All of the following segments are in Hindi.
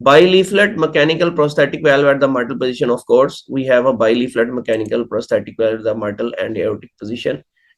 bileaflet mechanical prosthetic valve at the mitral position. Of course we have a bileaflet mechanical prosthetic valve at the mitral and aortic position,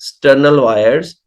external wires,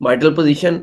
mitral position,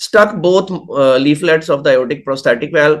Stuck both leaflets of the aortic prosthetic valve.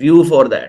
view for that.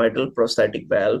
mitral prosthetic valve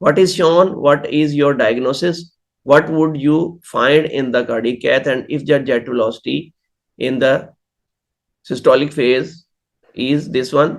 What is shown? What is your diagnosis? What would you find in the cardiac cath? And if the jet velocity in the systolic phase is this one,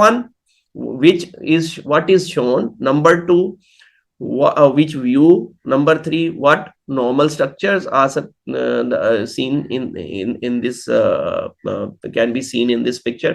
1 which is what is shown, number 2 which view, number 3 what normal structures are seen in this can be seen in this picture,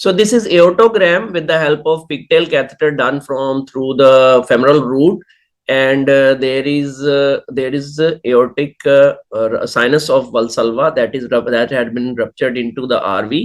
So this is aortogram with the help of pigtail catheter done from through the femoral root, and there is aortic sinus of Valsalva that had been ruptured into the RV,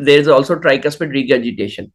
there is also tricuspid regurgitation.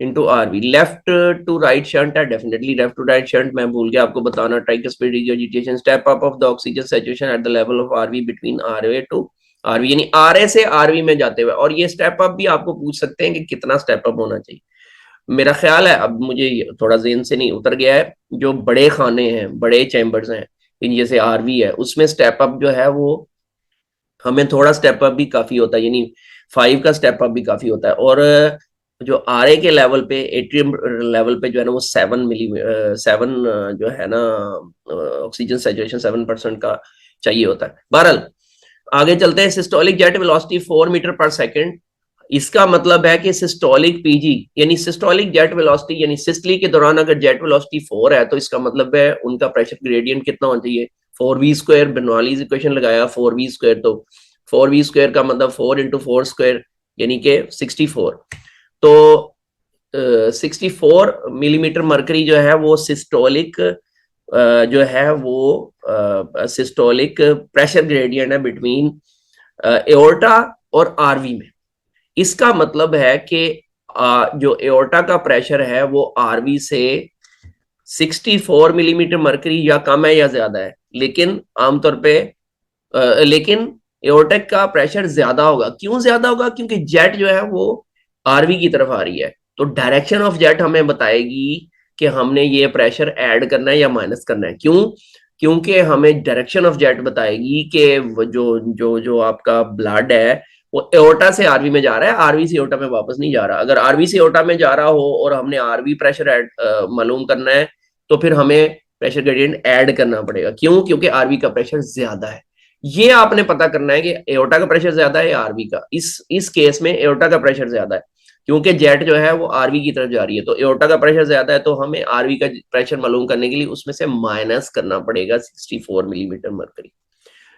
Into R V. Left to right shunt है, definitely left to right shunt, मैं भूल गया आपको बताना। Tricuspid regurgitation, step up of the oxygen saturation at the level of RV between RA to RV, यानी आरए से आरवी में जाते हुए। और ये स्टेप अप भी आपको पूछ सकते हैं कि कितना स्टेप अप होना चाहिए। मेरा ख्याल है, अब मुझे थोड़ा जेहन से नहीं उतर गया है, जो बड़े खाने हैं, बड़े चैम्बर्स हैं, जैसे आरवी है, उसमें स्टेप अप जो है वो हमें थोड़ा स्टेप अप भी काफी होता है, यानी 5 का स्टेप अप भी काफी होता है। और जो आर ए के लेवल पे, एट्रियम लेवल पे जो है ना वो 7 जो है ना ऑक्सीजन सैचुरेशन 7% का चाहिए होता है। बहरहाल आगे चलते हैं। सिस्टोलिक जेट वेलोसिटी 4 मीटर पर सेकेंड। इसका मतलब है कि सिस्टोलिक पीजी यानी सिस्टोलिक जेट वेलोसिटी, यानी सिस्टली के दौरान अगर जेट वेलोसिटी 4 है तो इसका मतलब है उनका प्रेशर ग्रेडियंट कितना होना चाहिए, 4v²। बर्नौलीज इक्वेशन लगाया 4v², तो 4v² का मतलब 4 × 4² यानी कि 64। तो 64 मिलीमीटर मरकरी जो है वो सिस्टोलिक जो है वो सिस्टोलिक प्रेशर ग्रेडियंट है बिटवीन एओर्टा और आरवी में। इसका मतलब है कि जो एओर्टा का प्रेशर है वो आरवी से 64 मिलीमीटर मरकरी या कम है या ज्यादा है, लेकिन आमतौर पे लेकिन एओर्टिक का प्रेशर ज्यादा होगा। क्यों ज्यादा होगा? क्योंकि जेट जो है वो आरवी की तरफ आ रही है, तो डायरेक्शन ऑफ जेट हमें बताएगी कि हमने ये प्रेशर ऐड करना है या माइनस करना है। क्यों? क्योंकि हमें डायरेक्शन ऑफ जेट बताएगी कि जो जो जो आपका ब्लड है वो एओर्टा से आरवी में जा रहा है, आरवी से एओर्टा में वापस नहीं जा रहा। अगर आरवी से एओर्टा में जा रहा हो और हमने आरवी प्रेशर मालूम करना है तो फिर हमें प्रेशर ग्रेडियंट ऐड करना पड़ेगा। क्यों? क्योंकि आरवी का प्रेशर ज्यादा है। ये आपने पता करना है कि एओर्टा का प्रेशर ज्यादा है या आरवी का। इस केस में एओर्टा का प्रेशर ज्यादा है क्योंकि जेट जो है वो आरवी की तरफ जा रही है, तो एओर्टा का प्रेशर ज्यादा है, तो हमें आरवी का प्रेशर मालूम करने के लिए उसमें से माइनस करना पड़ेगा 64 मिलीमीटर मरकरी।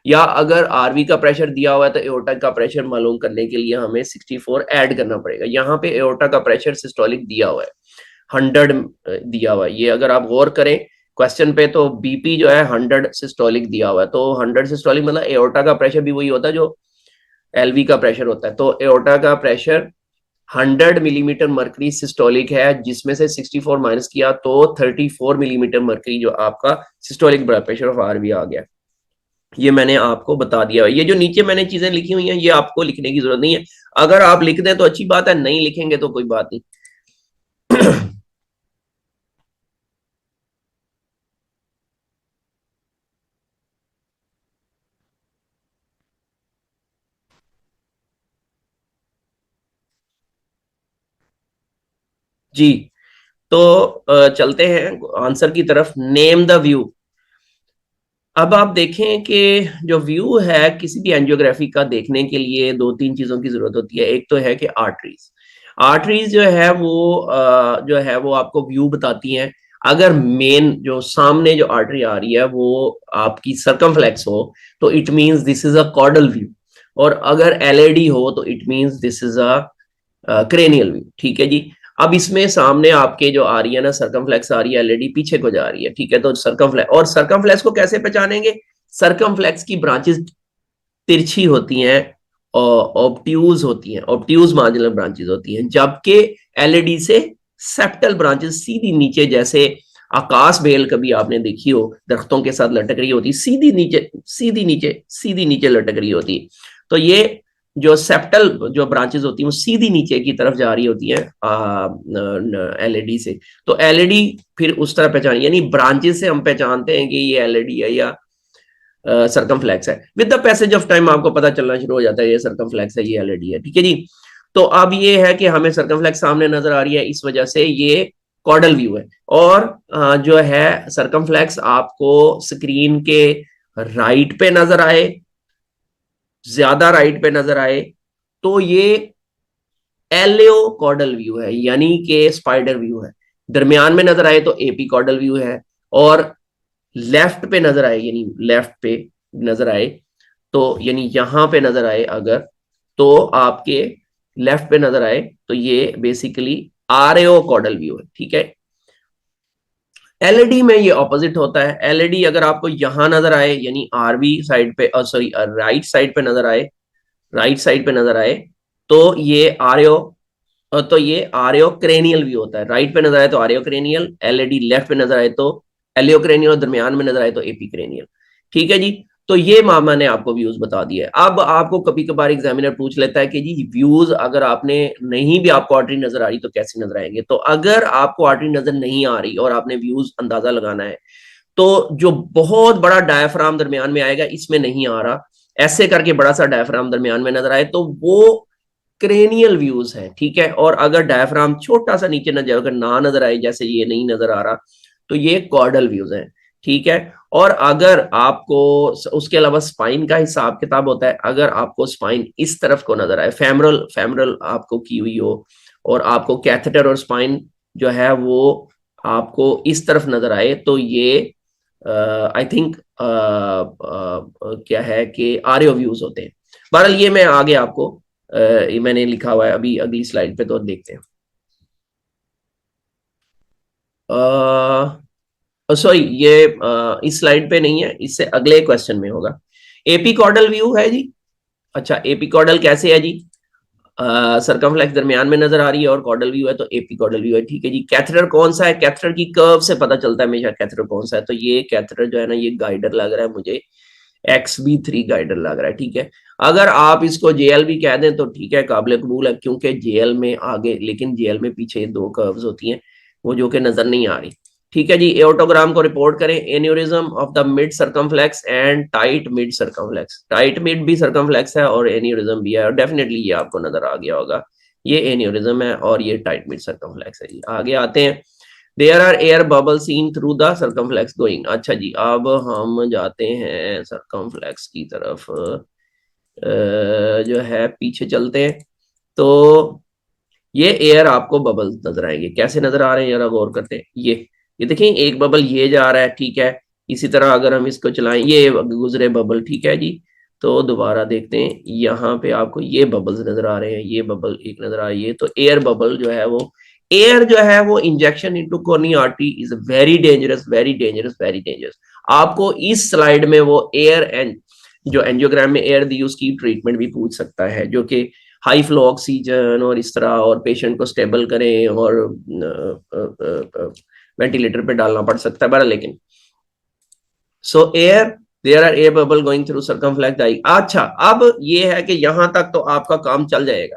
या अगर आरवी का प्रेशर दिया हुआ है तो एओर्टा का प्रेशर मालूम करने के लिए हमें 64 ऐड करना पड़ेगा। यहाँ पे एओर्टा का प्रेशर सिस्टोलिक दिया हुआ है 100 दिया हुआ है। ये अगर आप गौर करें क्वेश्चन पे तो बीपी जो है 100 सिस्टोलिक दिया हुआ है, तो 100 सिस्टोलिक मतलब एओर्टा का प्रेशर भी वही होता है जो एलवी का प्रेशर होता है। तो एओर्टा का प्रेशर 100 मिलीमीटर मरकरी सिस्टोलिक है, जिसमें से 64 माइनस किया तो 34 मिलीमीटर मरकरी जो आपका systolic blood pressure of RV आ गया। ये मैंने आपको बता दिया। ये जो नीचे मैंने चीजें लिखी हुई हैं ये आपको लिखने की जरूरत नहीं है। अगर आप लिख दें तो अच्छी बात है, नहीं लिखेंगे तो कोई बात नहीं। जी, तो चलते हैं आंसर की तरफ। Name the view. अब आप देखें कि जो व्यू है किसी भी एंजियोग्राफी का देखने के लिए 2-3 चीजों की जरूरत होती है। एक तो है कि आर्टरीज, आर्टरीज जो है वो आपको व्यू बताती हैं। अगर मेन जो सामने जो आर्टरी आ रही है वो आपकी सर्कमफ्लेक्स हो तो it means this is a caudal view, और अगर एलएडी हो तो it means this is a cranial view. ठीक है जी। अब इसमें सामने आपके जो आ रही है ना सर्कमफ्लेक्स आ रही है, एलईडी पीछे को जा रही है। ठीक है, तो सर्कमफ्लेक्स, और सर्कमफ्लेक्स को कैसे पहचानेंगे? सर्कमफ्लेक्स की ब्रांचेस तिरछी होती हैं और ऑब्ट्यूज होती हैं, ऑब्ट्यूज मार्जिनल ब्रांचेस होती हैं, जबकि एलईडी से सेप्टल ब्रांचेस सीधी नीचे, जैसे आकाश बेल कभी आपने देखी हो दरख्तों के साथ लटक रही होती, सीधी नीचे सीधी नीचे सीधी नीचे लटक रही होती। तो ये जो सेप्टल जो ब्रांचेस होती हैं वो सीधी नीचे की तरफ जा रही होती हैं एलईडी से। तो एलईडी फिर उस तरह पहचान, यानी ब्रांचेस से हम पहचानते हैं कि ये एलईडी है या सर्कमफ्लेक्स है। With the passage of time आपको पता चलना शुरू हो जाता है ये सर्कमफ्लेक्स है, ये एलईडी है। ठीक है जी। तो अब ये है कि हमें सर्कमफ्लेक्स सामने नजर आ रही है, इस वजह से ये कॉर्डल व्यू है। और जो है सर्कमफ्लेक्स आपको स्क्रीन के राइट पे नजर आए, ज्यादा राइट पे नजर आए तो ये एलियो कॉर्डल व्यू है, यानी कि स्पाइडर व्यू है। दरमियान में नजर आए तो एपी कॉर्डल व्यू है, और लेफ्ट पे नजर आए यानी लेफ्ट पे नजर आए तो यानी यहां पे नजर आए अगर, तो आपके लेफ्ट पे नजर आए तो ये बेसिकली आरएओ कॉर्डल व्यू है। ठीक है। एलईडी में ये ऑपोजिट होता है। एलईडी अगर आपको यहां नजर आए यानी आरवी साइड पे, सॉरी राइट साइड पे नजर आए, राइट साइड पे नजर आए तो ये आरएओ तो ये आर्योक्रेनियल व्यू होता है, राइट पे नजर आए तो आर्योक्रेनियल, एलएडी लेफ्ट पे नजर आए तो एलियोक्रेनियल, और दरमियान में नजर आए तो एपीक्रेनियल। ठीक है जी, तो ये मैंने आपको व्यूज बता दिए। अब आपको कभी कभार एग्जामिनर पूछ लेता है कि जी व्यूज अगर आपने नहीं भी आपको आर्टरी नजर आ रही तो कैसे नजर आएंगे। तो अगर आपको आर्टरी नजर नहीं आ रही और आपने व्यूज अंदाजा लगाना है, तो जो बहुत बड़ा डायफ्राम दरमियान में आएगा इसमें नहीं आ रहा, ऐसे करके बड़ा सा डायफ्राम दरमियान में नजर आए तो वो क्रेनियल व्यूज है। ठीक है, और अगर डायफ्राम छोटा सा नीचे नजर, अगर ना नजर आए जैसे ये नहीं नजर आ रहा, तो ये कॉर्डल व्यूज हैं। ठीक है, और अगर आपको उसके अलावा स्पाइन का हिसाब किताब होता है, अगर आपको स्पाइन इस तरफ को नजर आए, फेमरल फेमरल आपको की हुई हो, और आपको कैथेटर और स्पाइन जो है वो आपको इस तरफ नजर आए, तो ये आई थिंक क्या है कि आर्यो व्यूज होते हैं। बहरहाल ये मैं आगे आपको ये मैंने लिखा हुआ है अभी अगली स्लाइड पे, तो देखते हैं। सॉरी, ये इस स्लाइड पे नहीं है, इससे अगले क्वेश्चन में होगा। एपिकॉर्डल व्यू है जी। अच्छा, एपिकॉर्डल कैसे है जी? सरकमफ्लेक्स दरमियान में नजर आ रही है और कॉर्डल व्यू है, तो एपिकॉर्डल व्यू है। ठीक है जी, कैथेटर कौन सा है? कैथेटर की कर्व से पता चलता है हमेशा कैथेटर कौन सा है। तो ये कैथेटर जो है ना, ये गाइडर लग रहा है मुझे, XB3 गाइडर लग रहा है। ठीक है, अगर आप इसको जेएल भी कह दें तो ठीक है, काबिल कबूल है, क्योंकि जेएल में आगे, लेकिन जेएल में पीछे दो कर्व्स होती हैं, वो जो कि नजर नहीं आ रही। ठीक है जी, एओर्टोग्राम को रिपोर्ट करें। Aneurysm of the mid circumflex and tight mid circumflex. Tight mid भी सर्कमफ्लेक्स है और एन्यूरिज्म भी है, और डेफिनेटली ये आपको नजर आ गया होगा, ये एन्यूरिज्म है और ये टाइट मिड सर्कमफ्लेक्स है जी। आगे आते हैं। There are air bubble seen through the circumflex going. अच्छा जी, अब हम जाते हैं सर्कमफ्लेक्स की तरफ, जो है पीछे चलते हैं। तो ये एयर आपको बबल नजर आएंगे, कैसे नजर आ रहे हैं जरा गौर करते हैं। ये देखें, एक बबल ये जा रहा है। ठीक है, इसी तरह अगर हम इसको चलाएं, ये गुजरे बबल। ठीक है जी, तो दोबारा देखते हैं, यहाँ पे आपको ये बबल्स नजर आ रहे हैं, ये बबल एक नजर आ रही है। तो एयर बबल जो है वो, एयर जो है वो injection into cornea artery is very dangerous, very dangerous, very dangerous. आपको इस स्लाइड में वो एयर एंड जो एंजियोग्राम में एयर दी उसकी ट्रीटमेंट भी पूछ सकता है, जो कि हाई फ्लो ऑक्सीजन और इस तरह, और पेशेंट को स्टेबल करें और वेंटिलेटर पे डालना पड़ सकता है बड़ा। लेकिन so air, there are air bubble going through circumflex dye. अच्छा, अब ये है कि यहां तक तो आपका काम चल जाएगा,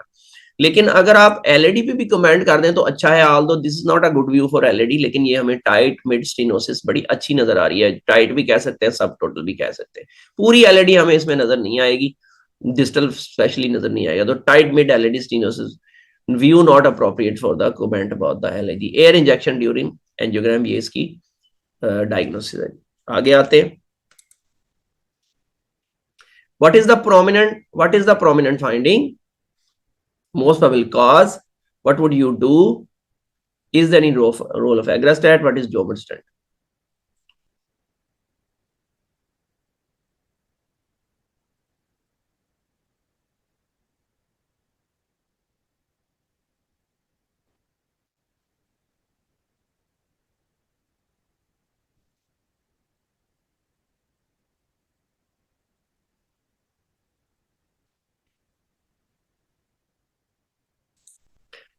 लेकिन अगर आप एलईडी पे भी कमेंट कर दें तो अच्छा है। Although this is not a good view for LED, लेकिन ये हमें टाइट मिड स्टेनोसिस बड़ी अच्छी नजर आ रही है। टाइट भी कह सकते हैं, सब टोटल भी कह सकते हैं। पूरी एलईडी हमें इसमें नजर नहीं आएगी, डिस्टल स्पेशली नजर नहीं आएगा। तो tight mid LED stenosis view not appropriate for the comment about the LED. Air injection during angiogram, ये इसकी डायग्नोसिस है। आगे आते हैं। What is the prominent finding? Most probable cause. What would you do? Is there any role of agrastat? What is Jobert stent?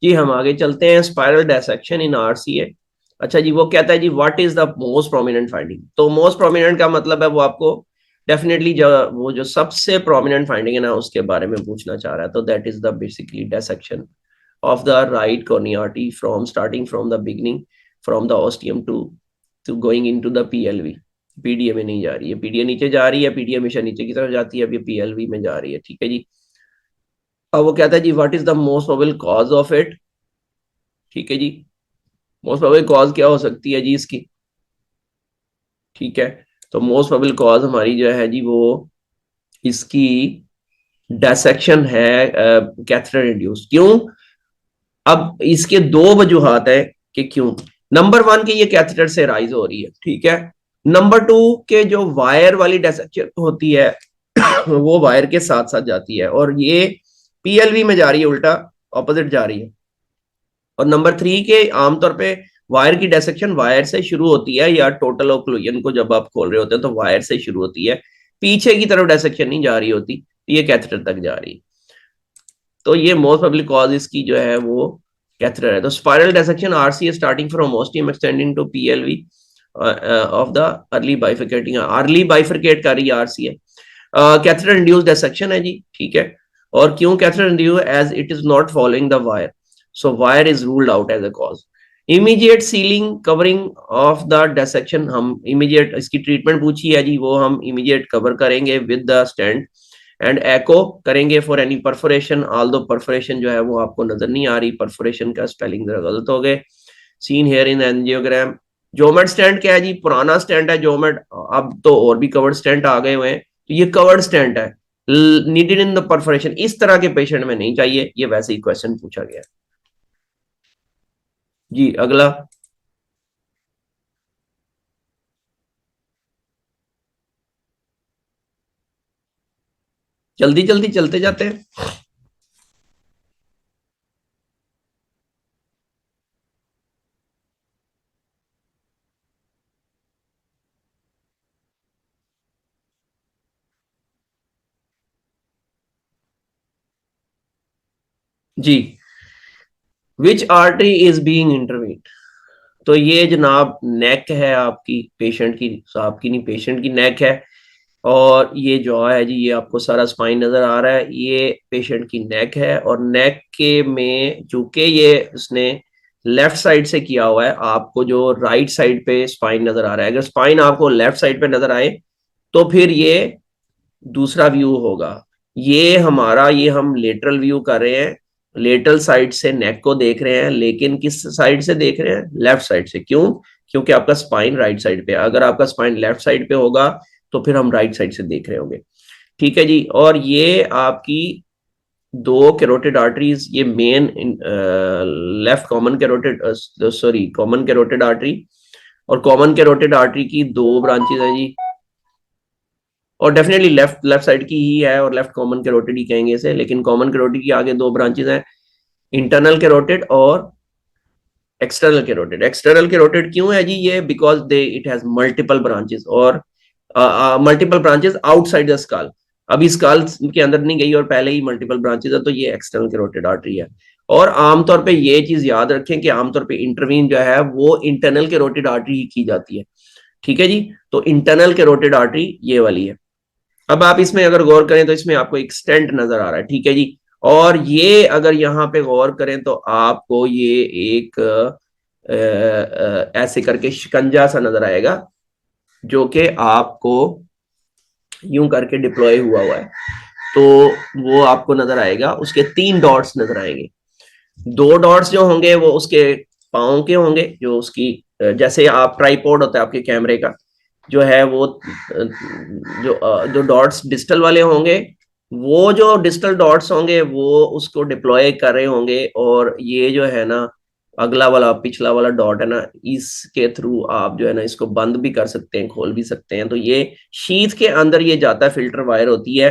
जी हम आगे चलते हैं। Spiral dissection in RCA. अच्छा जी, वो कहता है जी what is the most prominent finding. तो मोस्ट प्रोमिनेंट का मतलब है वो आपको डेफिनेटली जो वो जो सबसे प्रोमिनेंट फाइंडिंग है ना, उसके बारे में पूछना चाह रहा है। तो that is the basically dissection of the right cornea artery from starting from the beginning, from the ostium to going into the PLV। PDA में नहीं जा रही है, पीडीए नीचे जा रही है, पीडीए हमेशा नीचे की तरफ जाती है, अब ये पीएलवी में जा रही है। ठीक है जी, अब वो कहता है जी what is the most probable cause of it. ठीक है जी, मोस्ट प्रोबेबल कॉज क्या हो सकती है जी इसकी? ठीक है, तो मोस्ट प्रोबेबल कॉज हमारी जो है जी वो इसकी डायसेक्शन है, कैथेटर इंड्यूस। क्यों? अब इसके दो वजूहात है कि क्यों। नंबर वन के ये कैथेटर से राइज हो रही है। ठीक है, नंबर टू के जो वायर वाली डायसेक्शन होती है वो वायर के साथ साथ जाती है, और ये पीएलवी में जा रही है, उल्टा ऑपोजिट जा रही है। और नंबर थ्री के आमतौर पे वायर की डायसेक्शन वायर से शुरू होती है, या टोटल ओक्लूजन को जब आप खोल रहे होते हैं तो वायर से शुरू होती है, पीछे की तरफ डायसेक्शन नहीं जा रही होती, ये कैथेटर तक जा रही है। तो ये मोस्ट पब्लिक कॉज इसकी जो है वो कैथेटर है. तो spiral dissection RC starting from ostium extending to PLV of the early bifurcating, early bifurcate कर रही है आरसी है. कैथेटर इंड्यूस्ड डिसेक्शन है जी, ठीक है. और क्यों catheter induced? As it is not following the wire, so wire is ruled out as a cause. Immediate sealing covering of the dissection, हम इमीडिएट इसकी ट्रीटमेंट पूछी है जी, वो हम इमीडिएट कवर करेंगे with the stent. And echo करेंगे for any perforation, although perforation जो है वो आपको नजर नहीं आ रही, परफोरेशन का स्पेलिंग जरा गलत हो गए, सीन हेयर इन एंजियोग्राम. जोमेट स्टेंट क्या है जी? पुराना स्टेंट है जोमेट, अब तो और भी कवर्ड स्टेंट आ गए हुए हैं, तो ये कवर्ड स्टेंट है, नीडेड इन द परफोरेशन. इस तरह के पेशेंट में नहीं चाहिए, ये वैसे ही क्वेश्चन पूछा गया जी. अगला, जल्दी जल्दी चलते जाते हैं. जी, विच आर्टरी इज बीइंग इंटरवीन? तो ये जनाब नेक है आपकी, पेशेंट की, आपकी नहीं, पेशेंट की नेक है. और ये जो है जी, ये आपको सारा स्पाइन नजर आ रहा है, ये पेशेंट की नेक है. और नेक के में चूंकि ये उसने लेफ्ट साइड से किया हुआ है, आपको जो राइट साइड पे स्पाइन नजर आ रहा है, अगर स्पाइन आपको लेफ्ट साइड पे नजर आए तो फिर ये दूसरा व्यू होगा. ये हमारा, ये हम लेटरल व्यू कर रहे हैं, लेटरल साइड से नेक को देख रहे हैं, लेकिन किस साइड से देख रहे हैं? लेफ्ट साइड से. क्यों? क्योंकि आपका स्पाइन राइट साइड पे, अगर आपका स्पाइन लेफ्ट साइड पे होगा तो फिर हम राइट साइड से देख रहे होंगे. ठीक है जी. और ये आपकी दो कैरोटिड आर्टरीज, ये main left common carotid, sorry common carotid artery, और कॉमन कैरोटिड आर्टरी की दो ब्रांचेज है जी, और डेफिनेटली लेफ्ट लेफ्ट साइड की ही है, और लेफ्ट कॉमन कैरोटिड ही कहेंगे इसे, लेकिन कॉमन कैरोटिड की आगे दो ब्रांचेज हैं, इंटरनल कैरोटिड और एक्सटर्नल कैरोटिड. एक्सटर्नल कैरोटिड क्यों है जी? ये because they it has multiple branches, और multiple branches outside the skull. अभी स्कल के अंदर नहीं गई और पहले ही मल्टीपल ब्रांचेस है, तो ये एक्सटर्नल कैरोटिड आर्टरी है. और आमतौर पे ये चीज याद रखें कि आमतौर पे इंटरवीन जो है वो इंटरनल कैरोटिड आर्टरी ही की जाती है. ठीक है जी. तो इंटरनल कैरोटिड आर्टरी ये वाली है. अब आप इसमें अगर गौर करें तो इसमें आपको एक स्टेंट नजर आ रहा है. ठीक है जी. और ये अगर यहाँ पे गौर करें तो आपको ये एक ऐसे करके शिकंजा सा नजर आएगा, जो कि आपको यूं करके डिप्लॉय हुआ हुआ है, तो वो आपको नजर आएगा. उसके 3 डॉट्स नजर आएंगे. 2 डॉट्स जो होंगे वो उसके पाँव के होंगे, जो उसकी जैसे आप ट्राइपॉड होता है आपके कैमरे का, जो है वो जो डॉट्स डिजिटल वाले होंगे, वो जो डिजिटल डॉट्स होंगे वो उसको डिप्लॉय कर रहे होंगे. और ये जो है ना, अगला वाला पिछला वाला डॉट है ना, इसके थ्रू आप जो है ना इसको बंद भी कर सकते हैं, खोल भी सकते हैं. तो ये शीथ के अंदर ये जाता है, फिल्टर वायर होती है.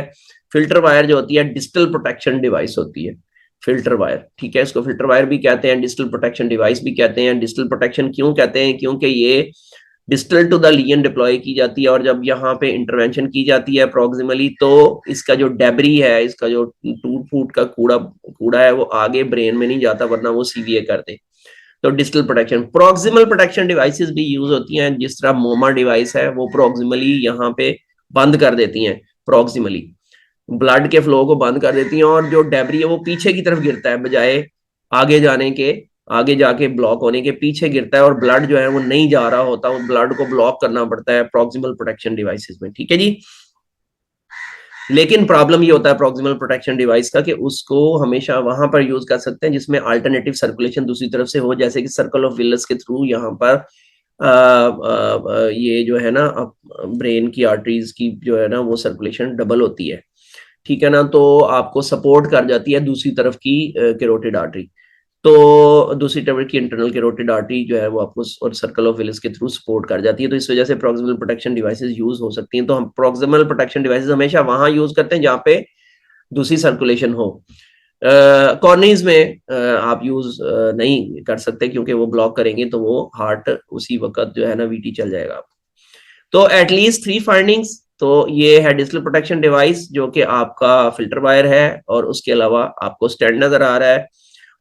फिल्टर वायर जो होती है डिजिटल प्रोटेक्शन डिवाइस होती है, फिल्टर वायर. ठीक है, इसको फिल्टर वायर भी कहते हैं, डिजिटल प्रोटेक्शन डिवाइस भी कहते हैं. डिजिटल प्रोटेक्शन क्यों कहते हैं? क्योंकि ये distal to the lesion deploy की जाती है, और जब यहाँ पे इंटरवेंशन की जाती है प्रॉक्सिमली, तो इसका जो डेब्री है, इसका जो टूट फूट का कूड़ा कूड़ा है, वो आगे ब्रेन में नहीं जाता, वरना वो सीवीए कर दे. तो digital protection, proximal protection devices भी यूज होती हैं, जिस तरह मोमा डिवाइस है, वो प्रॉक्सिमली यहाँ पे बंद कर देती हैं, प्रॉक्सिमली ब्लड के फ्लो को बंद कर देती हैं, और जो डेब्री है वो पीछे की तरफ गिरता है, बजाय आगे जाने के, आगे जाके ब्लॉक होने के पीछे गिरता है, और ब्लड जो है वो नहीं जा रहा होता, वो ब्लड को ब्लॉक करना पड़ता है प्रॉक्सिमल प्रोटेक्शन डिवाइसेस में. ठीक है जी. लेकिन प्रॉब्लम ये होता है प्रॉक्सिमल प्रोटेक्शन डिवाइस का, कि उसको हमेशा वहां पर यूज कर सकते हैं जिसमें अल्टरनेटिव सर्कुलेशन दूसरी तरफ से हो, जैसे कि सर्कल ऑफ विलियस के थ्रू यहाँ पर ये जो है ना ब्रेन की आर्टरीज की जो है ना वो सर्कुलेशन डबल होती है. ठीक है ना, तो आपको सपोर्ट कर जाती है दूसरी तरफ की कैरोटिड आर्टरी. तो दूसरी तरफ की इंटरनल कैरोटिड आर्टरी जो है वो आपको और सर्कल ऑफ विलियस के थ्रू सपोर्ट कर जाती है. तो इस वजह से प्रॉक्सिमल प्रोटेक्शन डिवाइसेस यूज हो सकती हैं. तो हम प्रॉक्सिमल प्रोटेक्शन डिवाइसेस हमेशा वहां यूज करते हैं जहाँ पे दूसरी सर्कुलेशन हो. कॉर्नीज में आप यूज नहीं कर सकते, क्योंकि वो ब्लॉक करेंगे तो वो हार्ट उसी वक्त जो है ना वीटी चल जाएगा. तो एटलीस्ट 3 फाइंडिंग्स. तो ये है डिजिटल प्रोटेक्शन डिवाइस जो कि आपका फिल्टर वायर है, और उसके अलावा आपको स्टैंड नजर आ रहा है,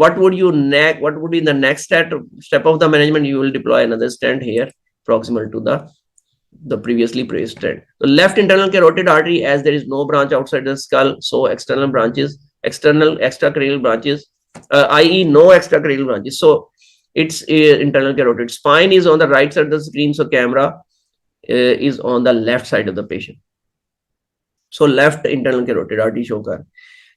what would be the next step of the management? You will deploy another stent here proximal to the previously placed stent. The left internal carotid artery, as there is no branch outside the skull, so external branches, external extracranial branches, i.e. no extracranial branches, so it's internal carotid. Spine is on the right side of the screen, so camera is on the left side of the patient. So left internal carotid artery show kar.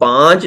5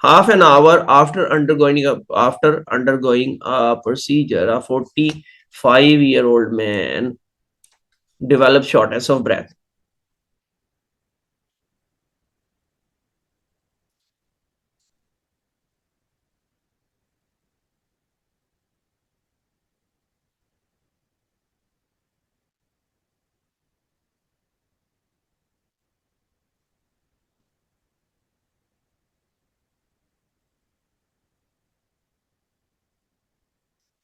Half an hour after undergoing a procedure, a 45-year-old man developed shortness of breath.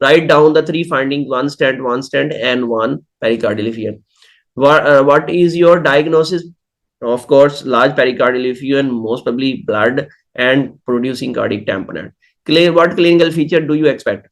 write down the 3 findings: 1 stent and 1 pericardial effusion. What is your diagnosis? Of course, large pericardial effusion, most probably blood and producing cardiac tamponade. What clinical feature do you expect?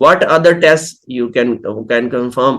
What other tests you can confirm?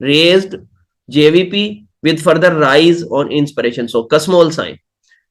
raised JVP with further rise on inspiration، so Kussmaul sign.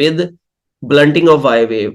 with blunting of Y wave،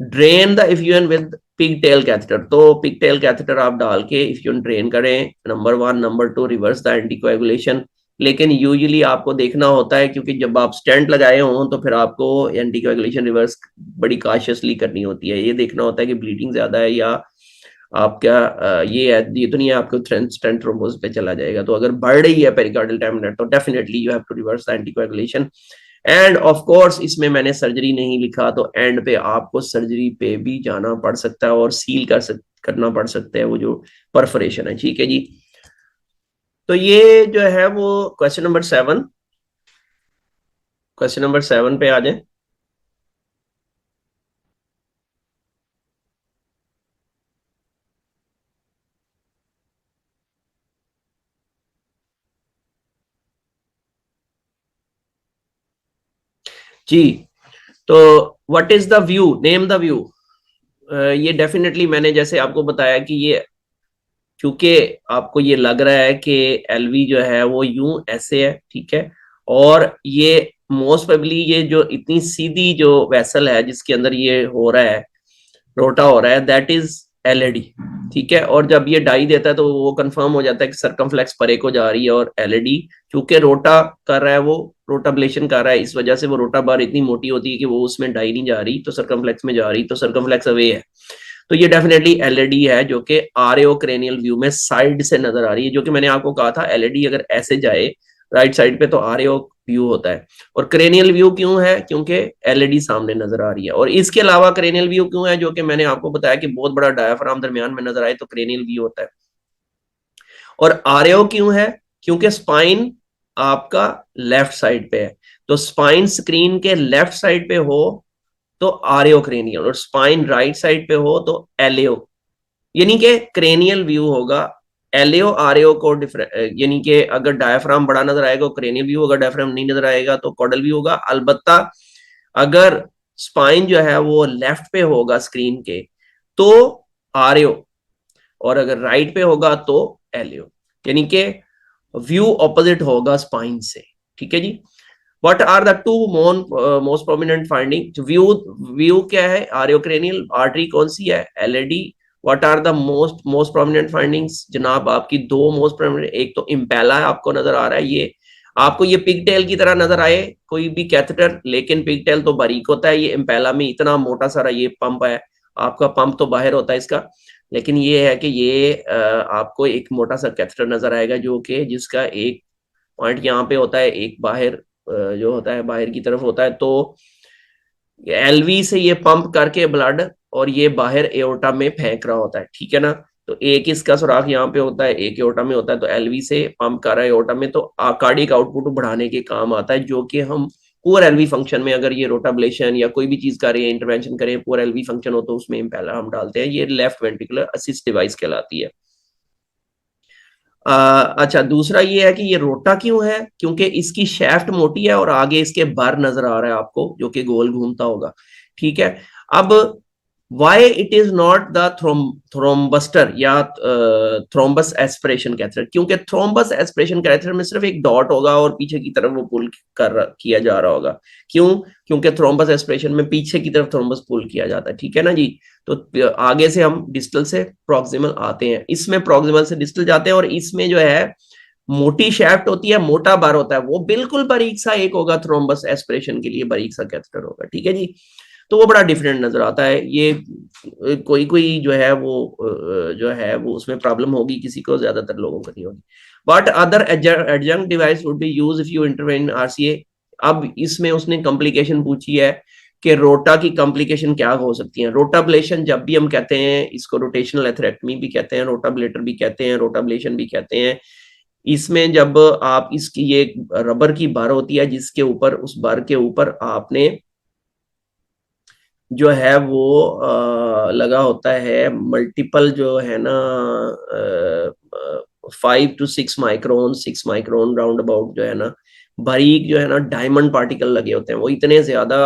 drain the effusion with pigtail catheter, तो पिग टेल कैथेटर आप डाल के इफ्यूजन ड्रेन करें, number 1। Number 2, reverse the anticoagulation. लेकिन यूजुअली आपको देखना होता है, क्योंकि जब आप स्टेंट लगाए हों तो फिर आपको एंटीकोएगुलेशन रिवर्स बड़ी कॉशियसली करनी होती है। ये देखना होता है कि ब्लीडिंग ज्यादा है या आपका ये तो नहीं है आपको स्टेंट थ्रोम्बोसिस पे चला जाएगा। तो अगर बढ़ रही है पेरिकार्डियल टैमिनेट तो definitely you have to reverse the anticoagulation. And of course इसमें मैंने सर्जरी नहीं लिखा, तो एंड पे आपको सर्जरी पे भी जाना पड़ सकता है और सील करना पड़ सकता है वो जो परफोरेशन है। ठीक है जी, तो ये जो है वो क्वेश्चन नंबर 7। क्वेश्चन नंबर 7 पे आ जाए। जी, तो what is the view, name the view. ये डेफिनेटली मैंने जैसे आपको बताया कि ये क्योंकि आपको ये लग रहा है कि एलवी जो है वो यूं ऐसे है, ठीक है, और ये मोस्ट प्रोबेबली ये जो इतनी सीधी जो वेसल है जिसके अंदर ये हो रहा है, रोटा हो रहा है, दैट इज एलईडी। ठीक है, और जब ये डाई देता है तो वो कंफर्म हो जाता है कि सरकमफ्लेक्स परे को जा रही है, और एलईडी क्योंकि रोटा कर रहा है, वो रोटाब्लेशन कर रहा है, इस वजह से वो रोटा बार इतनी मोटी होती है कि वो उसमें डाई नहीं जा रही, तो सरकमफ्लेक्स में जा रही, तो सरकमफ्लेक्स अवे है। तो ये डेफिनेटली एलईडी है जो कि आरएओ क्रेनियल व्यू में साइड से नजर आ रही है, जो कि मैंने आपको कहा था एलईडी अगर ऐसे जाए राइट साइड पे तो आरएओ व्यू होता है। और क्रेनियल व्यू क्यों है, क्योंकि एलईडी सामने नजर आ रही है। और इसके अलावा क्रेनियल व्यू क्यों है, जो कि मैंने आपको बताया कि बहुत बड़ा डायाफ्राम दरमियान में नजर आए तो क्रेनियल व्यू होता है। और आरएओ क्यों है, क्योंकि स्पाइन आपका लेफ्ट साइड पे है, तो स्पाइन स्क्रीन के लेफ्ट साइड पे हो तो आरएओ क्रेनियल, और स्पाइन राइट साइड पे हो तो एलएओ, यानी कि क्रेनियल व्यू होगा। एलएओ आरएओ को यानी कि अगर डायफ्राम बड़ा नजर आएगा क्रेनियल व्यू, अगर डायफ्राम नहीं नजर आएगा तो कॉडल व्यू होगा। अलबत्ता अगर स्पाइन जो है वो लेफ्ट पे होगा स्क्रीन के तो आरएओ, और अगर राइट पे होगा तो एलएओ, यानी कि व्यू ऑपोजिट होगा स्पाइन से। ठीक है जी, What are the two most prominent findings? View क्या है, आरियोक्रेनियल आर्टरी कौन सी है, LED. What are the most prominent findings? जनाब आपकी दो मोस्ट प्रोमिनेंट, एक तो इम्पेला आपको नजर आ रहा है, ये आपको ये पिगटेल की तरह नजर आए कोई भी कैथेटर, लेकिन पिगटेल तो बारीक होता है, ये इम्पेला में इतना मोटा सारा ये पंप है, आपका पंप तो बाहर होता है इसका, लेकिन ये है कि ये आपको एक मोटा सा कैथेटर नजर आएगा जो कि जिसका एक पॉइंट यहाँ पे होता है, एक बाहर जो होता है बाहर की तरफ होता है, तो एलवी से ये पंप करके ब्लड और ये बाहर एओर्टा में फेंक रहा होता है। ठीक है ना, तो एक इसका सुराख यहाँ पे होता है, एक एओर्टा में होता है, तो एलवी से पंप कर रहा है एओर्टा में, तो कार्डियक आउटपुट बढ़ाने के काम आता है, जो कि हम पुअर एलवी फंक्शन में अगर ये रोटाब्लेशन या कोई भी चीज कर रहे हैं, इंटरवेंशन करें, पुअर एलवी फंक्शन हो तो उसमें इम्पेलर हम डालते हैं, ये लेफ्ट वेंट्रिकुलर असिस्ट डिवाइस कहलाती है। अच्छा, दूसरा ये है कि ये रोटा क्यों है, क्योंकि इसकी शैफ्ट मोटी है और आगे इसके बर नजर आ रहा है आपको जो कि गोल घूमता होगा। ठीक है, अब why it is not the Thrombuster या थ्रोम्बस एस्पिरेशन कैथेटर, क्योंकि थ्रोम्बस एस्पिरेशन कैथेटर में सिर्फ एक डॉट होगा और पीछे की तरफ वो पुल किया जा रहा होगा। क्यों, क्योंकि थ्रोम्बस एस्पिरेशन में पीछे की तरफ थ्रोम्बस पुल किया जाता है। ठीक है ना जी, तो आगे से हम डिस्टल से प्रॉक्सिमल आते हैं, इसमें प्रॉक्सिमल से डिस्टल जाते हैं, और इसमें जो है मोटी शैफ्ट होती है, मोटा बार होता है, वो बिल्कुल बारीक सा एक होगा, थ्रोम्बस एस्पिरेशन के लिए बारीक सा कैथेटर होगा। ठीक है जी, तो वो बड़ा डिफरेंट नजर आता है। ये कोई कोई जो है वो उसमें प्रॉब्लम होगी, किसी को, ज्यादातर लोगों को नहीं होगी। But other adjunct device would be use if you intervene RCA. अब इसमें उसने कॉम्प्लिकेशन पूछी है कि रोटा की कॉम्प्लिकेशन क्या हो सकती है। रोटाब्लेशन जब भी हम कहते हैं, इसको रोटेशनल एथरेक्टमी भी कहते हैं, रोटाब्लेटर भी कहते हैं, रोटाब्लेशन भी कहते हैं। इसमें जब आप इसकी ये रबर की बार होती है जिसके ऊपर, उस बार के ऊपर आपने जो है वो लगा होता है मल्टीपल जो है ना 5 to 6 micron, 6 micron round about जो है ना बारीक जो है ना डायमंड पार्टिकल लगे होते हैं। वो इतने ज्यादा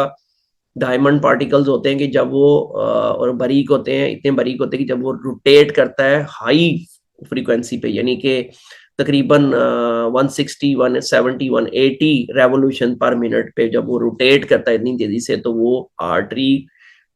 डायमंड पार्टिकल्स होते हैं कि जब वो और बारीक होते हैं, इतने बारीक होते हैं कि जब वो रोटेट करता है हाई फ्रीक्वेंसी पे, यानी कि तकरीबन 160, 170, 180 रेवोल्यूशन पर मिनट पे जब वो रोटेट करता है इतनी तेजी से, तो वो artery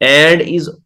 and is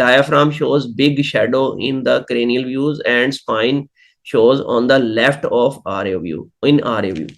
diaphragm shows big shadow in the cranial views and spine shows on the left of RA view, in RA view.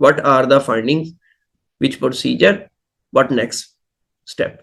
What are the findings? Which procedure? What next step?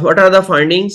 what are the findings?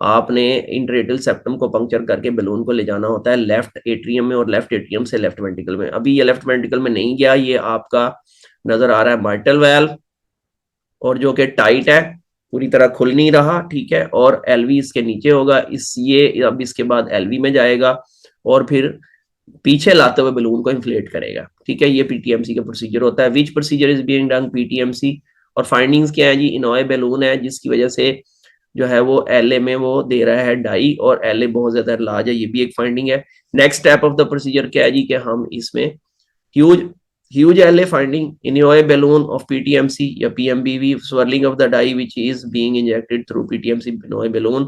आपने इंटरेटल सेप्टम को पंक्चर करके बलून को ले जाना होता है लेफ्ट एट्रियम में और लेफ्ट एट्रियम से लेफ्ट वेंट्रिकल में। अभी ये लेफ्ट वेंट्रिकल में नहीं गया, ये आपका नजर आ रहा है माइटल वेल्व, और जो कि टाइट है, पूरी तरह खुल नहीं रहा, ठीक है। और एलवी इसके नीचे होगा, इस ये अब इसके बाद एलवी में जाएगा और फिर पीछे लाते हुए बलून को इन्फ्लेट करेगा, ठीक है। ये पीटीएमसी का प्रोसीजर होता है। Which procedure is being done PTMC, और फाइंडिंग्स क्या है जी, इनॉय बैलून है जिसकी वजह से जो है वो एल ए में वो दे रहा है डाई, और एल ए बहुत ज्यादा लार्ज है, ये भी एक फाइंडिंग है। Next step of the procedure क्या है जी, कि हम इसमें huge huge L A finding Inoue balloon of PTMC या PMBV, swirling of the dye which is being injected through PTMC Pinoy balloon,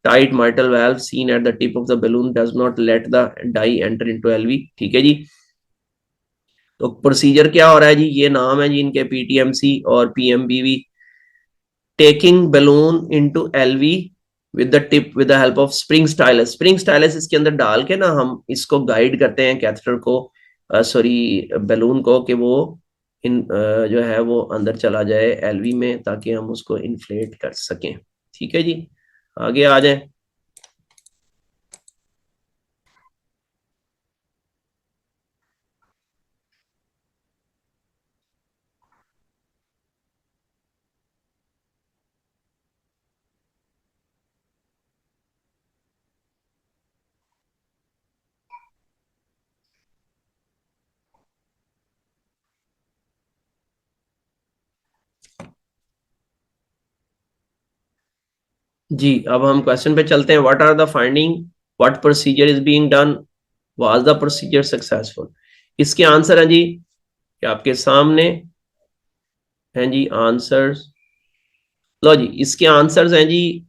tight mitral valve seen at the tip of the balloon does not let the dye enter into LV, ठीक है जी। तो प्रोसीजर क्या हो रहा है जी, ये नाम है जी इनके पीटीएमसी और PMBV, taking balloon into LV with the tip with the help of spring stylus. Spring stylus इसके अंदर डाल के ना हम इसको गाइड करते हैं कैथेटर को, सॉरी बलून को, कि वो इन जो है वो अंदर चला जाए एलवी में ताकि हम उसको इन्फ्लेट कर सकें, ठीक है जी। आगे आ जाए। जी अब हम क्वेश्चन पे चलते हैं। What are the finding, what procedure is being done, was the procedure successful. इसके आंसर है जी कि आपके सामने हैं जी आंसर्स। लो जी, इसके आंसर्स हैं जी,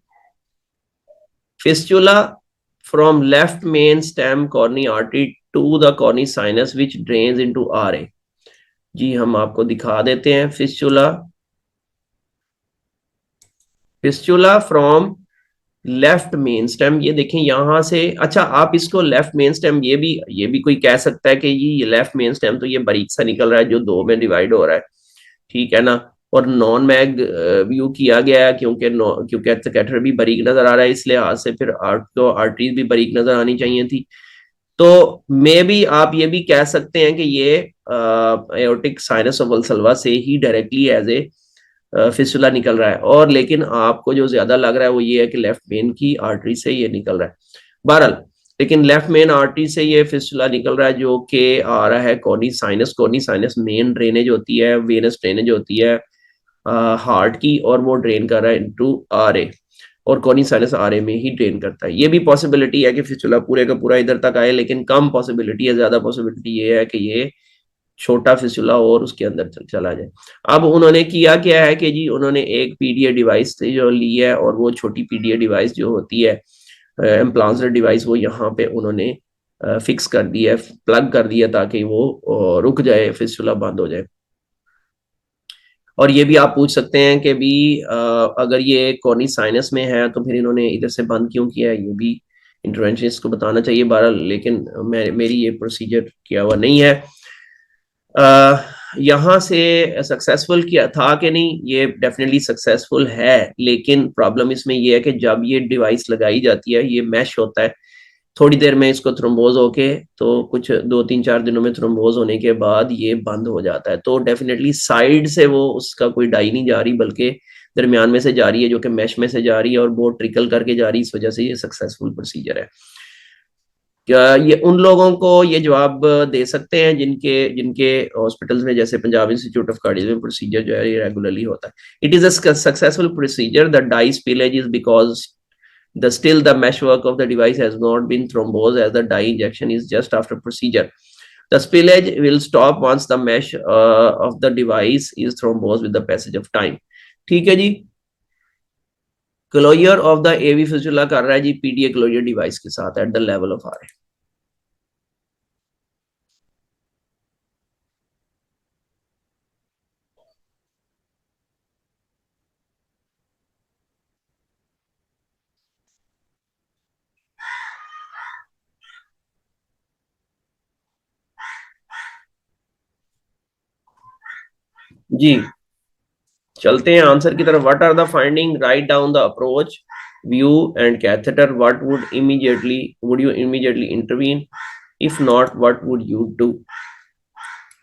fistula from left main stem coronary artery to the coronary sinus which drains into RA. जी हम आपको दिखा देते हैं। Fistula from left main stem, ये देखें यहां से। अच्छा आप इसको लेफ्ट मेन स्टेम, ये भी कोई कह सकता है कि ये लेफ्ट मेन स्टेम तो ये बारीक सा निकल रहा है जो दो में डिवाइड हो रहा है, ठीक है ना। और नॉन मैग व्यू किया गया है क्योंकि कैथेटर भी बारीक नजर आ रहा है, इसलिए हाथ से फिर आर्टरीज भी बारीक नजर आनी चाहिए थी। तो मे भी आप ये भी कह सकते हैं कि ये एओर्टिक साइनस ऑफ वल्सल्वा से ही डायरेक्टली एज ए फिस्टुला निकल रहा है। और लेकिन आपको जो ज्यादा लग रहा है वो ये है कि लेफ्ट मेन की आर्टरी से ये निकल रहा है। बहरहाल लेकिन लेफ्ट मेन आर्टरी से ये फिस्टुला निकल रहा है जो कि आ रहा है corny sinus. Corny sinus main drainage होती है, वेनस ड्रेनेज होती है हार्ट की, और वो ड्रेन कर रहा है इनटू आरए, और कॉर्नी साइनस आरए में ही ड्रेन करता है। ये भी पॉसिबिलिटी है कि फिस्टुला पूरे का पूरा इधर तक आए, लेकिन कम पॉसिबिलिटी है। ज्यादा पॉसिबिलिटी ये है कि ये छोटा फिस्टुला और उसके अंदर चला जाए। अब उन्होंने किया क्या है कि जी उन्होंने एक पीडीए डिवाइस जो ली है, और वो छोटी पीडीए डिवाइस जो होती है इम्प्लांटेड डिवाइस, वो यहाँ पे उन्होंने फिक्स कर दी है, प्लग कर दिया ताकि वो रुक जाए, फिस्टुला बंद हो जाए। और ये भी आप पूछ सकते हैं कि भी अगर ये कॉर्नी साइनस में है तो फिर इन्होंने इधर से बंद क्यों किया है, ये भी इंटरवेंशनिस्ट को बताना चाहिए बहरहाल, लेकिन मेरी ये प्रोसीजर किया हुआ नहीं है। यहाँ से सक्सेसफुल किया था कि नहीं, ये डेफिनेटली सक्सेसफुल है, लेकिन प्रॉब्लम इसमें ये है कि जब ये डिवाइस लगाई जाती है ये मैश होता है, थोड़ी देर में इसको थ्रोम्बोज होके, तो कुछ 2-3-4 दिनों में थ्रोम्बोज होने के बाद ये बंद हो जाता है। तो डेफिनेटली साइड से वो उसका कोई डाई नहीं जा रही, बल्कि दरमियान में से जा रही है, जो कि मैश में से जा रही है और बहुत ट्रिकल करके जा रही है। इस वजह से ये सक्सेसफुल प्रोसीजर है। क्या ये उन लोगों को ये जवाब दे सकते हैं जिनके जिनके हॉस्पिटल्स में, जैसे पंजाब इंस्टीट्यूट ऑफ कार्डियोलॉजी में प्रोसीजर जो है ये रेगुलरली होता है। It is a successful procedure, the dye spillage is because still the meshwork of the device has not been thrombosed, as the dye injection is just after procedure. The spillage will stop once the mesh of the device is thrombosed with the passage of time. ठीक है जी। Closure of the AV fistula कर रहा है जी पीडीए क्लोजर डिवाइस के साथ at the level of R. जी चलते हैं आंसर की तरफ। What are the finding, write down the approach, view and catheter, what would you immediately intervene? If not, what would you do?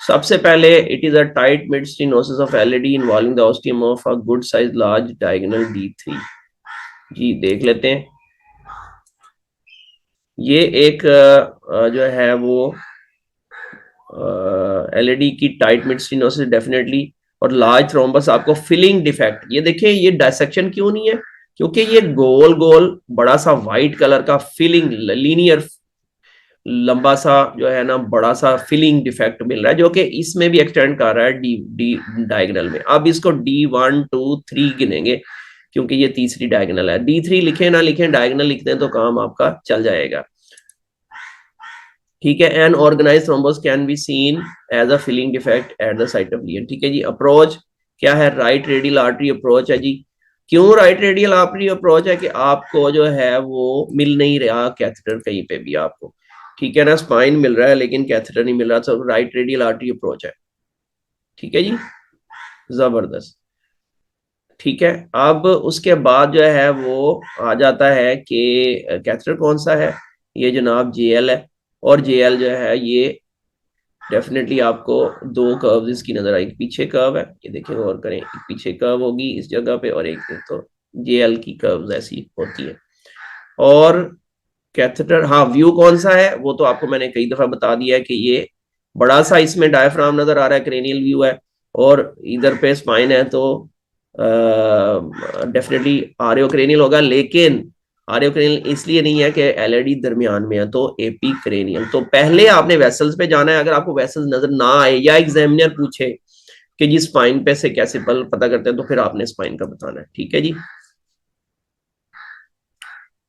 सबसे पहले it is a tight mid stenosis of LED involving the ostium of a good size large diagonal D3. जी देख लेते हैं. ये एक जो है वो LED की टाइट मिड स्टेनोसिस डेफिनेटली, और लार्ज थ्रोम्बस आपको फिलिंग डिफेक्ट. ये देखिए ये डायसेक्शन क्यों नहीं है, क्योंकि ये गोल गोल बड़ा सा व्हाइट कलर का फिलिंग लीनियर लंबा सा जो है ना बड़ा सा फिलिंग डिफेक्ट मिल रहा है, जो कि इसमें भी एक्सटेंड कर रहा है डी डायगोनल में. अब इसको D1 2 3 गिनेंगे क्योंकि ये तीसरी डायगोनल है. D3 लिखें ना लिखें, डायगोनल लिखते हैं तो काम आपका चल जाएगा. ठीक है. An organised thrombus can be seen as a filling defect at the site of lesion. ठीक है जी. अप्रोच क्या है? राइट रेडियल आर्टरी अप्रोच है जी. क्यों राइट रेडियल आर्टरी अप्रोच है? कि आपको जो है वो मिल नहीं रहा कैथेटर कहीं पे भी आपको. ठीक है ना, स्पाइन मिल रहा है लेकिन कैथेटर नहीं मिल रहा, तो राइट रेडियल आर्टरी अप्रोच है. ठीक है जी, जबरदस्त. ठीक है. अब उसके बाद जो है वो आ जाता है कि कैथेटर कौन सा है? ये जनाब JL है. और JL जो है ये डेफिनेटली आपको दो कर्व्स इसकी नजर आएगी. पीछे कर्व है, ये देखें और करें, एक पीछे कर्व होगी इस जगह पे और एक तो JL की कर्व्स ऐसी होती है. और कैथेटर, हाँ व्यू कौन सा है वो तो आपको मैंने कई दफा बता दिया है कि ये बड़ा सा इसमें डायफ्राम नजर आ रहा है, क्रेनियल व्यू है, और इधर पे स्पाइन है, तो डेफिनेटली आर्योक्रेनियल होगा. लेकिन आर्योक्रेनियल इसलिए नहीं है कि LED दरमियान में है, तो एपीक्रेनियल. तो पहले आपने वेसल्स पे जाना है. अगर आपको वेसल्स नजर ना आए या एग्जामिनर पूछे कि जी स्पाइन पे से कैसे पता करते हैं, तो फिर आपने स्पाइन का बताना है. ठीक है जी.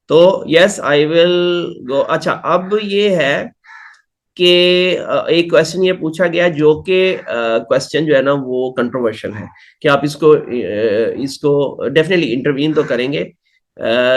तो यस आई विल गो. अच्छा, अब ये है कि एक क्वेश्चन ये पूछा गया जो कि क्वेश्चन जो है ना वो कंट्रोवर्शियल है कि आप इसको डेफिनेटली इंटरवीन तो करेंगे,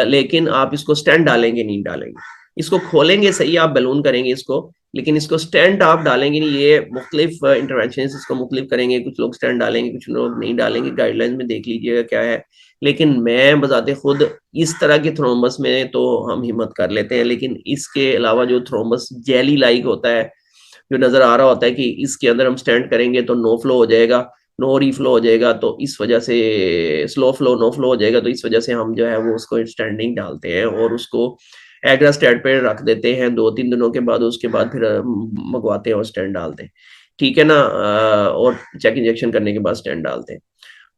लेकिन आप इसको स्टेंट डालेंगे नहीं डालेंगे. इसको खोलेंगे सही, आप बैलून करेंगे इसको, लेकिन इसको स्टेंट आप डालेंगे नहीं. ये मुख्तलिफ इंटरवेंशन इसको मुख्तलिफ करेंगे. कुछ लोग स्टेंट डालेंगे, कुछ लोग नहीं डालेंगे. गाइडलाइंस में देख लीजिएगा क्या है. लेकिन मैं बजाते खुद इस तरह के थ्रोम्बस में तो हम हिम्मत कर लेते हैं. लेकिन इसके अलावा जो थ्रोम्बस जेली लाइक होता है, जो नजर आ रहा होता है कि इसके अंदर हम स्टेंट करेंगे तो नो फ्लो हो जाएगा, नो रीफ्लो हो जाएगा, तो इस वजह से स्लो फ्लो नो फ्लो हो जाएगा, तो इस वजह से हम जो है वो उसको स्टैंडिंग डालते हैं और उसको एग्रा स्टैट पे रख देते हैं 2-3 दिनों के बाद. उसके बाद फिर मंगवाते हैं और स्टैंड डालते हैं. ठीक है ना. और चेक इंजेक्शन करने के बाद स्टैंड डालते हैं.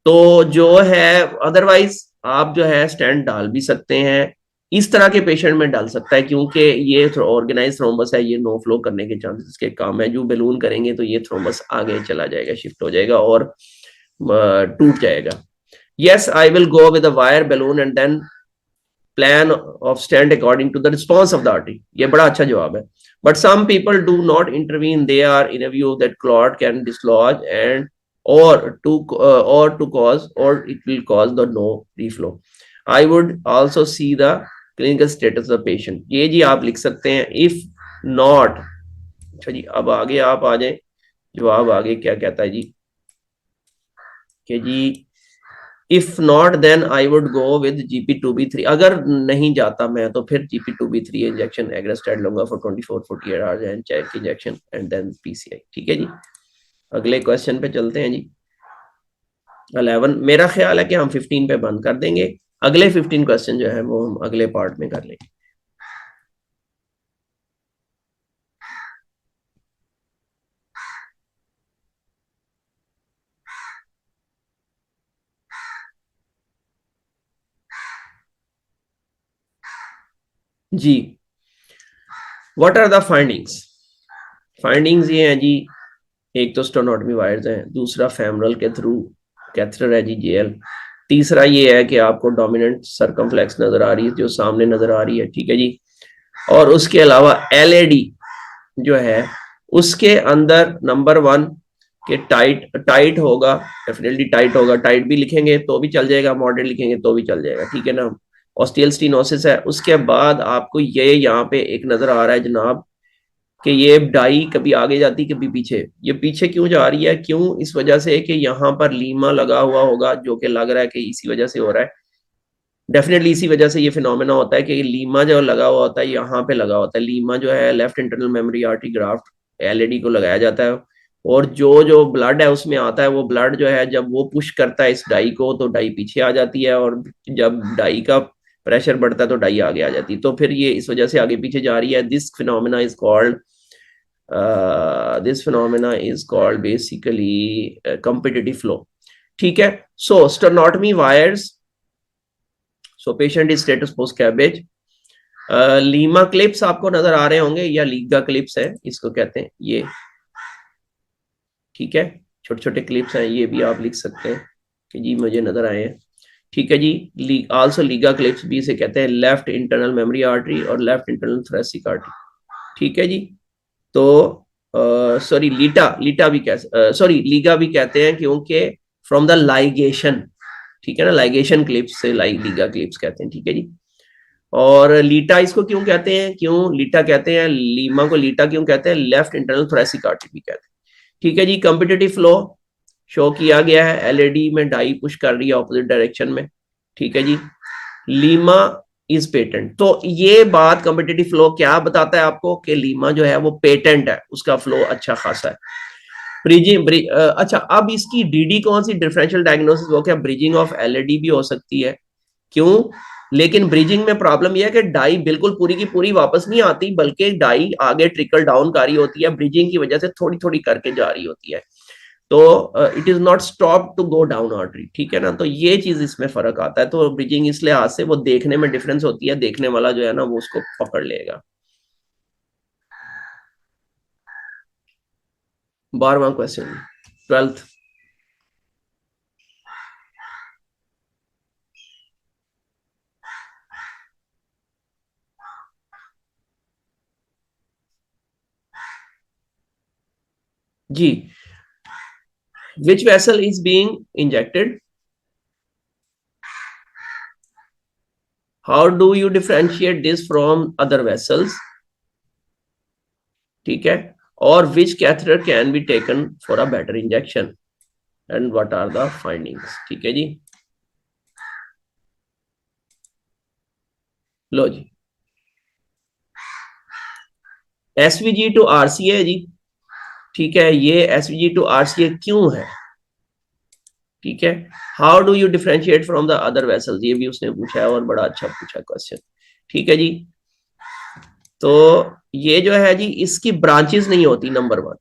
तो जो है अदरवाइज आप जो है स्टैंड डाल भी सकते हैं. इस तरह के पेशेंट में डाल सकता है क्योंकि ये ऑर्गेनाइज थ्रोम्बस है, ये नो फ्लो करने के चांसेस के कम है. जो बैलून करेंगे तो ये थ्रोम्बस आगे चला जाएगा, शिफ्ट हो जाएगा और टूट जाएगा. Yes I will go with a wire balloon and then plan of stent according to the response of the artery. ये बड़ा अच्छा जवाब है. But some people do not intervene. They are in a view that clot can dislodge and or to cause, or it will cause the no reflow. I would also see the clinical status of the patient. ये जी आप लिख सकते हैं. if not, अच्छा जी अब आगे आप आ जाए. जवाब आगे क्या कहता है जी कि जी if not then I would go with GP2B3. अगर नहीं जाता मैं तो फिर GP2B3 इंजेक्शन एग्रास्टेट लूंगा for 24-48 hours and check injection and then PCI. ठीक है जी. अगले क्वेश्चन पे चलते हैं जी. 11. मेरा ख्याल है कि हम 15 पे बंद कर देंगे. अगले 15 क्वेश्चन जो है वो हम अगले पार्ट में कर लेंगे. जी what are the findings? Findings ये हैं जी, एक तो स्टेनोटमी वायर्स हैं, दूसरा फेमरल के थ्रू कैथेटर है जी JL. तीसरा ये है कि आपको डोमिनेंट सर्कमफ्लेक्स नजर आ रही है जो सामने नजर आ रही है. ठीक है जी. और उसके अलावा LED जो है उसके अंदर नंबर 1 के टाइट होगा, डेफिनेटली टाइट होगा. टाइट भी लिखेंगे तो भी चल जाएगा, मॉडरेट लिखेंगे तो भी चल जाएगा. ठीक है ना. ऑस्टियल स्टेनोसिस है. उसके बाद आपको ये यहाँ पे एक नजर आ रहा है जनाब कि ये डाई कभी आगे जाती कभी पीछे. ये पीछे क्यों जा रही है? क्यों? इस वजह से कि यहाँ पर लीमा लगा हुआ होगा, जो कि लग रहा है कि इसी वजह से हो रहा है. डेफिनेटली इसी वजह से ये फिनोमेना होता है कि लीमा जो लगा हुआ होता है यहाँ पे लगा होता है, लीमा जो है left internal memory artery graft LAD को लगाया जाता है, और जो जो ब्लड है उसमें आता है, वो ब्लड जो है जब वो पुश करता है इस डाई को तो डाई पीछे आ जाती है, और जब डाई का प्रेशर बढ़ता है तो डाई आगे आ जाती है, तो फिर ये इस वजह से आगे पीछे जा रही है। This phenomena is called basically competitive flow. ठीक है, so sternotomy wires, so patient is status post CABG. LIMA clips आपको नजर आ रहे होंगे, या लीगा क्लिप्स है इसको कहते हैं ये, ठीक है, छोटे छोटे क्लिप्स हैं, ये भी आप लिख सकते हैं कि जी मुझे नजर आए हैं। ठीक है जी, आल्सो लीगा क्लिप्स भी इसे कहते हैं, लेफ्ट इंटरनल मेमोरी आर्टरी और लेफ्ट इंटरनल थोरेसिक आर्टरी। ठीक है जी, तो सॉरी लीटा भी सॉरी लीगा भी कहते हैं क्योंकि फ्रॉम द लाइगेशन, ठीक है ना, लाइगेशन क्लिप्स से लीगा क्लिप्स कहते हैं। ठीक है जी, और लीटा इसको क्यों कहते हैं, क्यों लीटा कहते हैं, लीमा को लीटा क्यों कहते हैं, लेफ्ट इंटरनल थोरेसिक आर्टरी भी कहते हैं। ठीक है जी, कॉम्पिटिटिव फ्लो शो किया गया है, एलईडी में डाई पुश कर रही है ऑपोजिट डायरेक्शन में। ठीक है जी, लीमा इज पेटेंट। तो ये बात कॉम्पिटिटिव फ्लो क्या बताता है आपको कि लीमा जो है वो पेटेंट है, उसका फ्लो अच्छा खासा है। ब्रिजिंग, अच्छा अब इसकी डीडी कौन सी डिफरेंशियल डायग्नोसिस, वो क्या ब्रिजिंग ऑफ एलईडी भी हो सकती है, क्यों, लेकिन ब्रिजिंग में प्रॉब्लम यह है कि डाई बिल्कुल पूरी की पूरी वापस नहीं आती, बल्कि डाई आगे ट्रिकल डाउन कर रही होती है, ब्रिजिंग की वजह से थोड़ी थोड़ी करके जा रही होती है, तो it is not stop to go down artery. ठीक है ना, तो ये चीज इसमें फर्क आता है। तो ब्रिजिंग इस लिहाज से वो देखने में डिफरेंस होती है, देखने वाला जो है ना वो उसको पकड़ लेगा। 12वां क्वेश्चन, 12th। जी, which vessel is being injected, how do you differentiate this from other vessels, ठीक है, और which catheter can be taken for a better injection and what are the findings। ठीक है जी, लो जी, एसवीजी टू आरसीए जी, ठीक है, ये एसवीजी टू आरसीए क्यों है, ठीक है, how do you differentiate from the other vessels, ये भी उसने पूछा है और बड़ा अच्छा पूछा क्वेश्चन। ठीक है जी, तो ये जो है जी इसकी ब्रांचेस नहीं होती, नंबर 1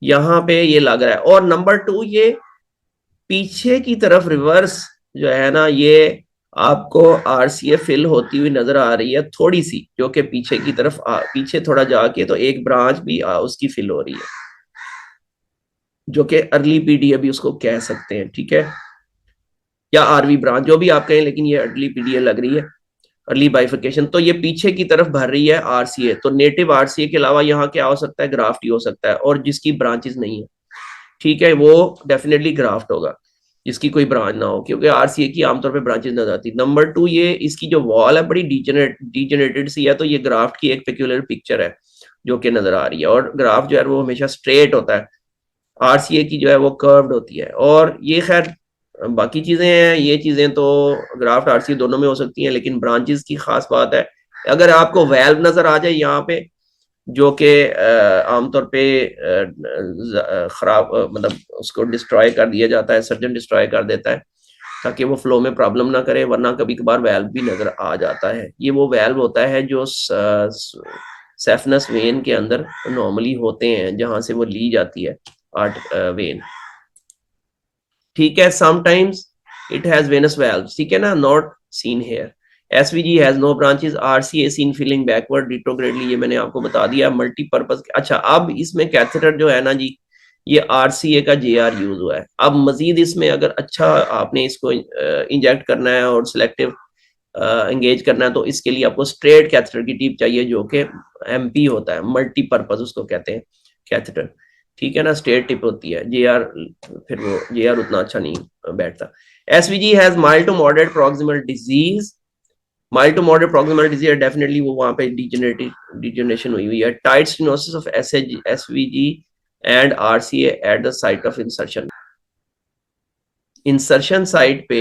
यहाँ पे ये लग रहा है, और नंबर 2 ये पीछे की तरफ रिवर्स जो है ना, ये आपको आरसीए फिल होती हुई नजर आ रही है थोड़ी सी, जो कि पीछे की तरफ पीछे थोड़ा जाके तो एक ब्रांच भी उसकी फिल हो रही है, जो कि अर्ली पीडीए भी उसको कह सकते हैं। ठीक है, या आरवी ब्रांच, जो भी आप कहें, लेकिन ये अर्ली पीडीए लग रही है, अर्ली बाइफिकेशन। तो ये पीछे की तरफ भर रही है आरसीए, तो नेटिव आरसीए के अलावा यहाँ क्या हो सकता है, ग्राफ्ट ही हो सकता है, और जिसकी ब्रांचेस नहीं है, ठीक है, वो डेफिनेटली ग्राफ्ट होगा, जिसकी कोई ब्रांच ना हो, क्योंकि आरसीए की आमतौर पे ब्रांचेस नजर आती। नंबर 2, ये इसकी जो वॉल है बड़ी डिजेनरेटेड सी है, तो ये ग्राफ्ट की एक पेक्यूलर पिक्चर है जो कि नजर आ रही है, और ग्राफ्ट जो है वो हमेशा स्ट्रेट होता है, आरसीए की जो है वो कर्व्ड होती है। और ये खैर बाकी चीजें हैं, ये चीजें तो ग्राफ्ट आरसीए दोनों में हो सकती हैं, लेकिन ब्रांचेस की खास बात है, अगर आपको वेल्व नजर आ जाए यहाँ पे, जो कि आमतौर पे खराब मतलब उसको डिस्ट्रॉय कर दिया जाता है, सर्जन डिस्ट्रॉय कर देता है ताकि वो फ्लो में प्रॉब्लम ना करे, वरना कभी कभार वेल्व भी नजर आ जाता है। ये वो वेल्व होता है जो सेफनस वेन के अंदर नॉर्मली होते हैं, जहां से वो ली जाती है आर्ट वेन। ठीक है, sometimes it has venous valves, ठीक है ना, not seen here. SVG has no branches, RCA seen filling backward retrogradely, ये मैंने आपको बता दिया, मल्टीपर्पज। अच्छा, अब इसमें कैथेटर जो है ना जी, ये आरसीए का जेआर यूज हुआ है। अब मजीद इसमें अगर अच्छा आपने इसको इंजेक्ट करना है और सिलेक्टिव एंगेज करना है, तो इसके लिए आपको स्ट्रेट कैथेटर की टिप चाहिए, जो कि एमपी होता है, मल्टीपर्पज उसको कहते हैं कैथेटर। ठीक है ना, स्ट्रेट टिप होती है, जेआर फिर वो जेआर उतना अच्छा नहीं बैठता। SVG has mild to moderate proximal disease, mild to moderate proximal disease definitely वो वहां पे डिजेनरेशन हुई हुई है। Tight stenosis of SVG and RCA at the site of insertion, insertion site पे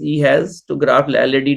he has to graft LAD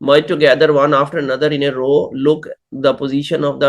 merge together one after another in a row, look the position of the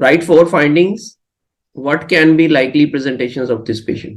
Write 4 findings. What can be likely presentations of this patient?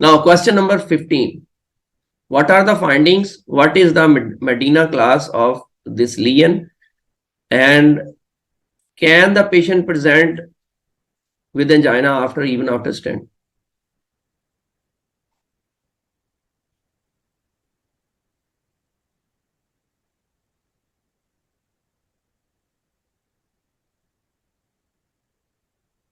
Now question number 15. What are the findings? What is the Medina class of this lesion? And can the patient present with angina even after stent?